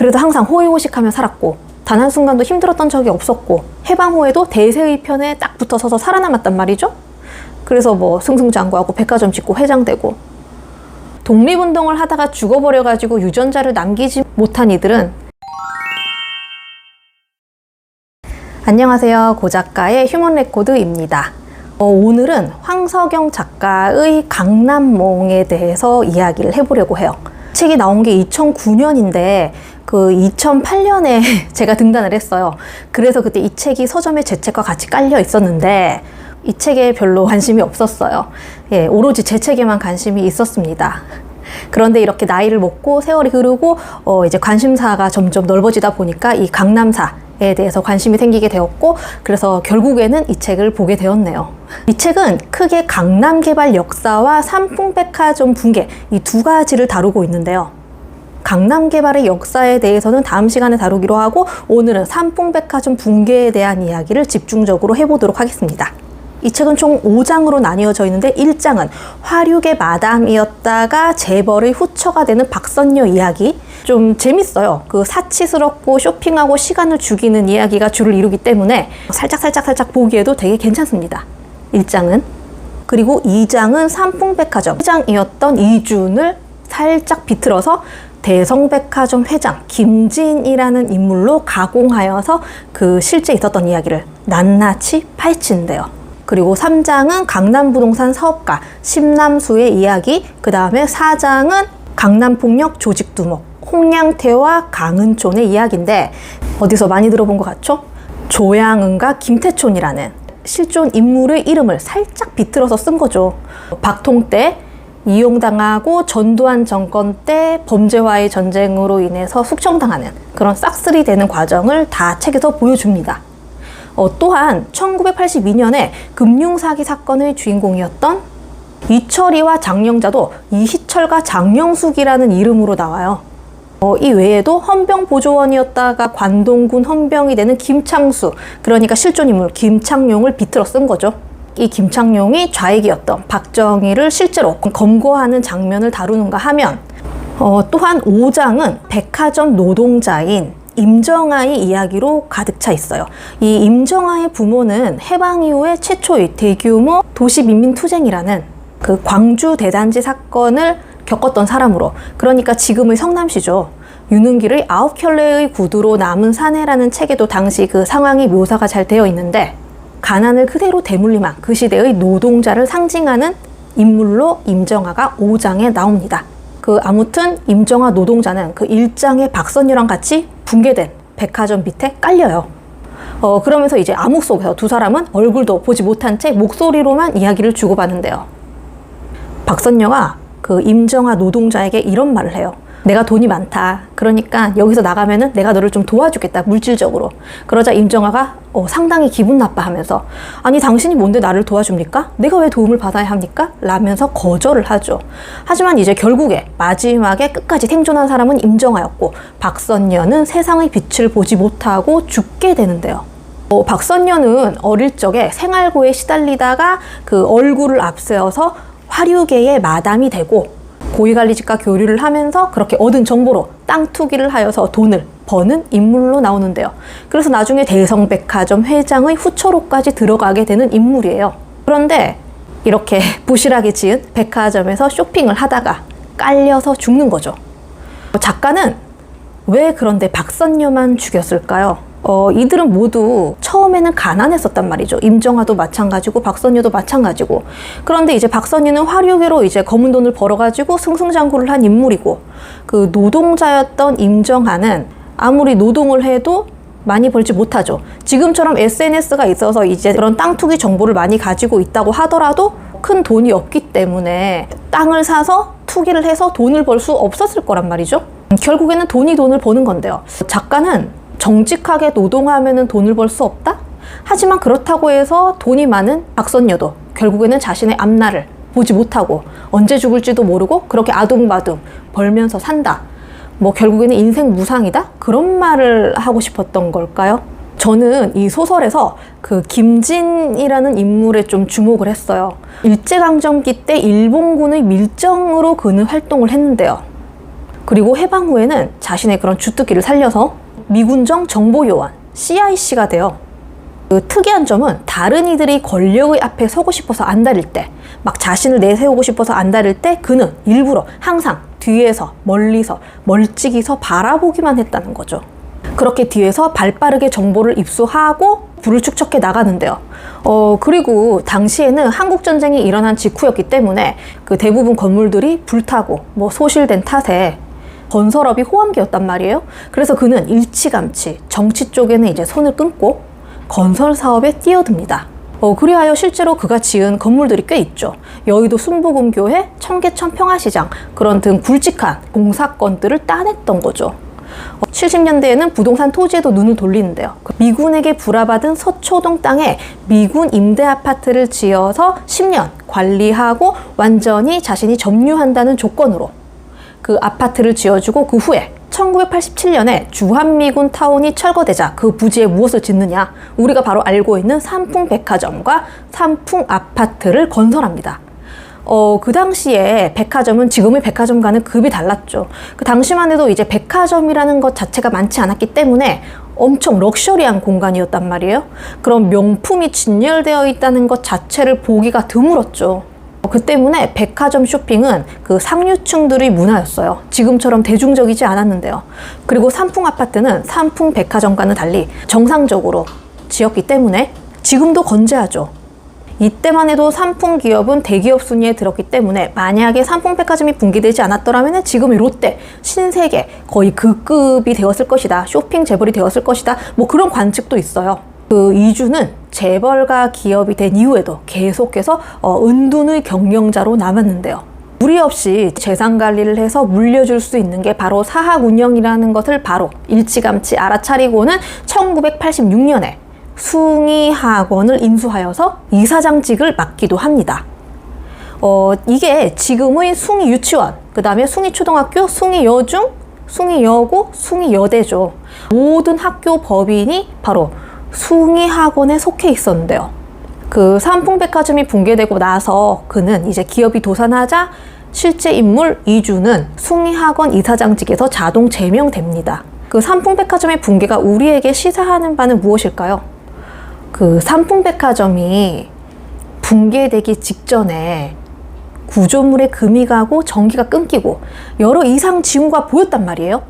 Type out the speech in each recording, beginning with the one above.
그래도 항상 호의호식하며 살았고 단 한순간도 힘들었던 적이 없었고 해방 후에도 대세의 편에 딱 붙어서서 살아남았단 말이죠. 그래서 뭐 승승장구하고 백화점 짓고 회장되고, 독립운동을 하다가 죽어버려가지고 유전자를 남기지 못한 이들은. 안녕하세요, 고작가의 휴먼레코드입니다. 오늘은 황석영 작가의 강남몽에 대해서 이야기를 해보려고 해요. 책이 나온 게 2009년인데 그 2008년에 제가 등단을 했어요. 그래서 그때 이 책이 서점에 제 책과 같이 깔려 있었는데 이 책에 별로 관심이 없었어요. 예, 오로지 제 책에만 관심이 있었습니다. 그런데 이렇게 나이를 먹고 세월이 흐르고 이제 관심사가 점점 넓어지다 보니까 이 강남사에 대해서 관심이 생기게 되었고, 그래서 결국에는 이 책을 보게 되었네요. 이 책은 크게 강남 개발 역사와 삼풍백화점 붕괴, 이 두 가지를 다루고 있는데요. 강남 개발의 역사에 대해서는 다음 시간에 다루기로 하고, 오늘은 삼풍백화점 붕괴에 대한 이야기를 집중적으로 해보도록 하겠습니다. 이 책은 총 5장으로 나뉘어져 있는데 1장은 화류계 마담이었다가 재벌의 후처가 되는 박선녀 이야기. 좀 재밌어요. 그 사치스럽고 쇼핑하고 시간을 죽이는 이야기가 주를 이루기 때문에 살짝 보기에도 되게 괜찮습니다. 1장은. 그리고 2장은 삼풍백화점 회장이었던 이준을 살짝 비틀어서 대성백화점 회장 김진이라는 인물로 가공하여서 그 실제 있었던 이야기를 낱낱이 파헤치는데요. 그리고 3장은 강남부동산 사업가 심남수의 이야기, 그 다음에 4장은 강남폭력 조직두목 홍양태와 강은촌의 이야기인데, 어디서 많이 들어본 것 같죠? 조양은과 김태촌이라는 실존 인물의 이름을 살짝 비틀어서 쓴 거죠. 박통 때 이용당하고 전두환 정권 때 범죄와의 전쟁으로 인해서 숙청당하는 그런 싹쓸이 되는 과정을 다 책에서 보여줍니다. 또한 1982년에 금융사기 사건의 주인공이었던 이철이와 장영자도 이희철과 장영숙이라는 이름으로 나와요. 이 외에도 헌병보조원이었다가 관동군 헌병이 되는 김창수, 그러니까 실존인물 김창룡을 비틀어 쓴 거죠. 이 김창룡이 좌익이었던 박정희를 실제로 검거하는 장면을 다루는가 하면, 또한 5장은 백화점 노동자인 임정아의 이야기로 가득 차 있어요. 이 임정아의 부모는 해방 이후에 최초의 대규모 도시민민투쟁이라는 그 광주 대단지 사건을 겪었던 사람으로, 그러니까 지금의 성남시죠. 유능길의 9켤레의 구두로 남은 사내라는 책에도 당시 그 상황이 묘사가 잘 되어 있는데, 가난을 그대로 대물림한 그 시대의 노동자를 상징하는 인물로 임정아가 5장에 나옵니다. 아무튼 임정아 노동자는 그 1장의 박선녀랑 같이 붕괴된 백화점 밑에 깔려요. 그러면서 이제 암흑 속에서 두 사람은 얼굴도 보지 못한 채 목소리로만 이야기를 주고받는데요. 박선녀가 그 임정아 노동자에게 이런 말을 해요. 내가 돈이 많다. 그러니까 여기서 나가면은 내가 너를 좀 도와주겠다, 물질적으로. 그러자 임정아가 상당히 기분 나빠하면서, 아니 당신이 뭔데 나를 도와줍니까? 내가 왜 도움을 받아야 합니까? 라면서 거절을 하죠. 하지만 이제 결국에 마지막에 끝까지 생존한 사람은 임정아였고, 박선녀는 세상의 빛을 보지 못하고 죽게 되는데요. 박선녀는 어릴 적에 생활고에 시달리다가 그 얼굴을 앞세워서 화류계의 마담이 되고, 고위관리직과 교류를 하면서 그렇게 얻은 정보로 땅 투기를 하여서 돈을 버는 인물로 나오는데요. 그래서 나중에 대성백화점 회장의 후처로까지 들어가게 되는 인물이에요. 그런데 이렇게 부실하게 지은 백화점에서 쇼핑을 하다가 깔려서 죽는 거죠. 작가는 왜 그런데 박선녀만 죽였을까요? 이들은 모두 처음에는 가난했었단 말이죠. 임정아도 마찬가지고 박선녀도 마찬가지고. 그런데 이제 박선녀는 화류계로 이제 검은 돈을 벌어가지고 승승장구를 한 인물이고, 그 노동자였던 임정아는 아무리 노동을 해도 많이 벌지 못하죠. 지금처럼 SNS가 있어서 이제 그런 땅 투기 정보를 많이 가지고 있다고 하더라도 큰 돈이 없기 때문에 땅을 사서 투기를 해서 돈을 벌 수 없었을 거란 말이죠. 결국에는 돈이 돈을 버는 건데요. 작가는 정직하게 노동하면 돈을 벌 수 없다? 하지만 그렇다고 해서 돈이 많은 박선녀도 결국에는 자신의 앞날을 보지 못하고 언제 죽을지도 모르고 그렇게 아둥바둥 벌면서 산다. 뭐 결국에는 인생 무상이다? 그런 말을 하고 싶었던 걸까요? 저는 이 소설에서 그 김진이라는 인물에 좀 주목을 했어요. 일제강점기 때 일본군의 밀정으로 그는 활동을 했는데요. 그리고 해방 후에는 자신의 그런 주특기를 살려서 미군정 정보요원 CIC가 돼요. 그 특이한 점은 다른 이들이 권력의 앞에 서고 싶어서 안달일 때, 막 자신을 내세우고 싶어서 안달일 때 그는 일부러 항상 뒤에서 멀리서 멀찍이서 바라보기만 했다는 거죠. 그렇게 뒤에서 발빠르게 정보를 입수하고 불을 축적해 나가는데요. 그리고 당시에는 한국전쟁이 일어난 직후였기 때문에 그 대부분 건물들이 불타고 뭐 소실된 탓에 건설업이 호황기였단 말이에요. 그래서 그는 일찌감치 정치 쪽에는 이제 손을 끊고 건설 사업에 뛰어듭니다. 그리하여 실제로 그가 지은 건물들이 꽤 있죠. 여의도 순복음교회, 청계천 평화시장 그런 등 굵직한 공사건들을 따냈던 거죠. 70년대에는 부동산 토지에도 눈을 돌리는데요. 미군에게 불화받은 서초동 땅에 미군 임대 아파트를 지어서 10년 관리하고 완전히 자신이 점유한다는 조건으로 그 아파트를 지어주고 그 후에 1987년에 주한미군 타운이 철거되자 그 부지에 무엇을 짓느냐? 우리가 바로 알고 있는 삼풍백화점과 삼풍아파트를 건설합니다. 그 당시에 백화점은 지금의 백화점과는 급이 달랐죠. 그 당시만 해도 이제 백화점이라는 것 자체가 많지 않았기 때문에 엄청 럭셔리한 공간이었단 말이에요. 그런 명품이 진열되어 있다는 것 자체를 보기가 드물었죠. 그 때문에 백화점 쇼핑은 그 상류층들의 문화였어요. 지금처럼 대중적이지 않았는데요. 그리고 삼풍아파트는 삼풍백화점과는 달리 정상적으로 지었기 때문에 지금도 건재하죠. 이때만 해도 삼풍기업은 대기업 순위에 들었기 때문에 만약에 삼풍백화점이 붕괴되지 않았더라면 지금의 롯데, 신세계 거의 그 급이 되었을 것이다. 쇼핑 재벌이 되었을 것이다. 뭐 그런 관측도 있어요. 그 이주는 재벌가 기업이 된 이후에도 계속해서 은둔의 경영자로 남았는데요. 무리 없이 재산 관리를 해서 물려줄 수 있는 게 바로 사학 운영이라는 것을 바로 일찌감치 알아차리고는 1986년에 숭의학원을 인수하여서 이사장직을 맡기도 합니다. 이게 지금의 숭의유치원, 그 다음에 숭의초등학교, 숭의여중, 숭의여고, 숭의여대죠. 모든 학교 법인이 바로 숭의학원에 속해 있었는데요. 그 삼풍백화점이 붕괴되고 나서 그는 이제 기업이 도산하자 실제 인물 이주는 숭의학원 이사장직에서 자동 제명됩니다. 그 삼풍백화점의 붕괴가 우리에게 시사하는 바는 무엇일까요? 그 삼풍백화점이 붕괴되기 직전에 구조물에 금이 가고 전기가 끊기고 여러 이상 징후가 보였단 말이에요.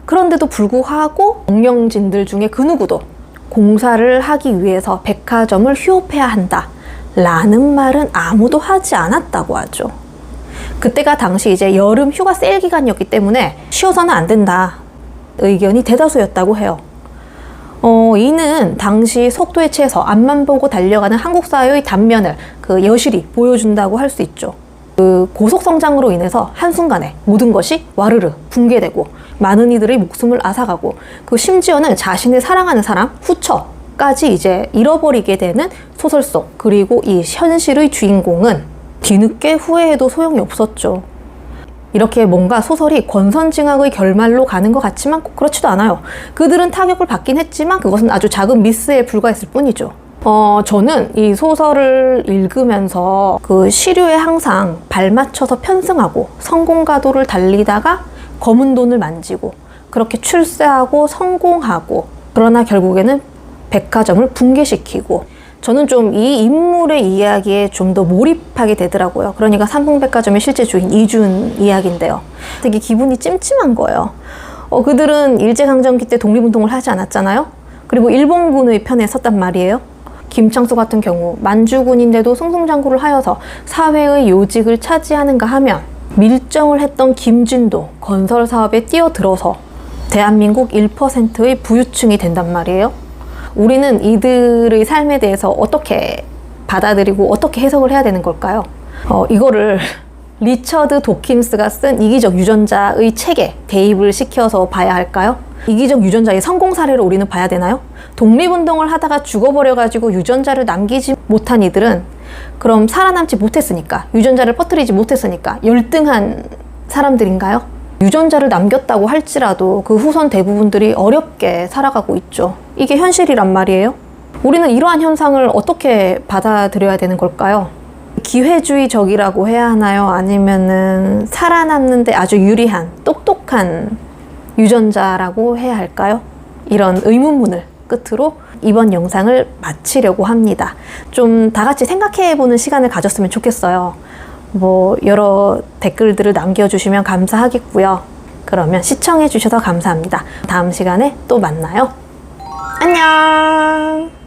그런데도 불구하고 경영진들 중에 그 누구도 공사를 하기 위해서 백화점을 휴업해야 한다 라는 말은 아무도 하지 않았다고 하죠. 그때가 당시 이제 여름 휴가 세일 기간이었기 때문에 쉬어서는 안 된다 의견이 대다수였다고 해요. 이는 당시 속도에 취해서 앞만 보고 달려가는 한국 사회의 단면을 그 여실히 보여준다고 할 수 있죠. 그 고속성장으로 인해서 한순간에 모든 것이 와르르 붕괴되고 많은 이들의 목숨을 앗아가고 그 심지어는 자신의 사랑하는 사람, 후처까지 이제 잃어버리게 되는 소설 속 그리고 이 현실의 주인공은 뒤늦게 후회해도 소용이 없었죠. 이렇게 뭔가 소설이 권선징악의 결말로 가는 것 같지만 꼭 그렇지도 않아요. 그들은 타격을 받긴 했지만 그것은 아주 작은 미스에 불과했을 뿐이죠. 저는 이 소설을 읽으면서 그 시류에 항상 발맞춰서 편승하고 성공가도를 달리다가 검은 돈을 만지고 그렇게 출세하고 성공하고 그러나 결국에는 백화점을 붕괴시키고 저는 좀 이 인물의 이야기에 좀 더 몰입하게 되더라고요. 그러니까 삼풍백화점의 실제 주인 이준 이야기인데요. 되게 기분이 찜찜한 거예요. 그들은 일제강점기 때 독립운동을 하지 않았잖아요. 그리고 일본군의 편에 섰단 말이에요. 김창수 같은 경우 만주군인데도 승승장구를 하여서 사회의 요직을 차지하는가 하면 밀정을 했던 김진도 건설 사업에 뛰어들어서 대한민국 1%의 부유층이 된단 말이에요. 우리는 이들의 삶에 대해서 어떻게 받아들이고 어떻게 해석을 해야 되는 걸까요? 이거를 리처드 도킨스가 쓴 이기적 유전자의 책에 대입을 시켜서 봐야 할까요? 이기적 유전자의 성공 사례를 우리는 봐야 되나요? 독립운동을 하다가 죽어버려가지고 유전자를 남기지 못한 이들은 그럼 살아남지 못했으니까, 유전자를 퍼뜨리지 못했으니까 열등한 사람들인가요? 유전자를 남겼다고 할지라도 그 후손 대부분들이 어렵게 살아가고 있죠. 이게 현실이란 말이에요. 우리는 이러한 현상을 어떻게 받아들여야 되는 걸까요? 기회주의적이라고 해야 하나요? 아니면은 살아남는데 아주 유리한, 똑똑한 유전자라고 해야 할까요? 이런 의문문을 끝으로 이번 영상을 마치려고 합니다. 좀 다 같이 생각해보는 시간을 가졌으면 좋겠어요. 여러 댓글들을 남겨주시면 감사하겠고요. 그러면 시청해주셔서 감사합니다. 다음 시간에 또 만나요. 안녕!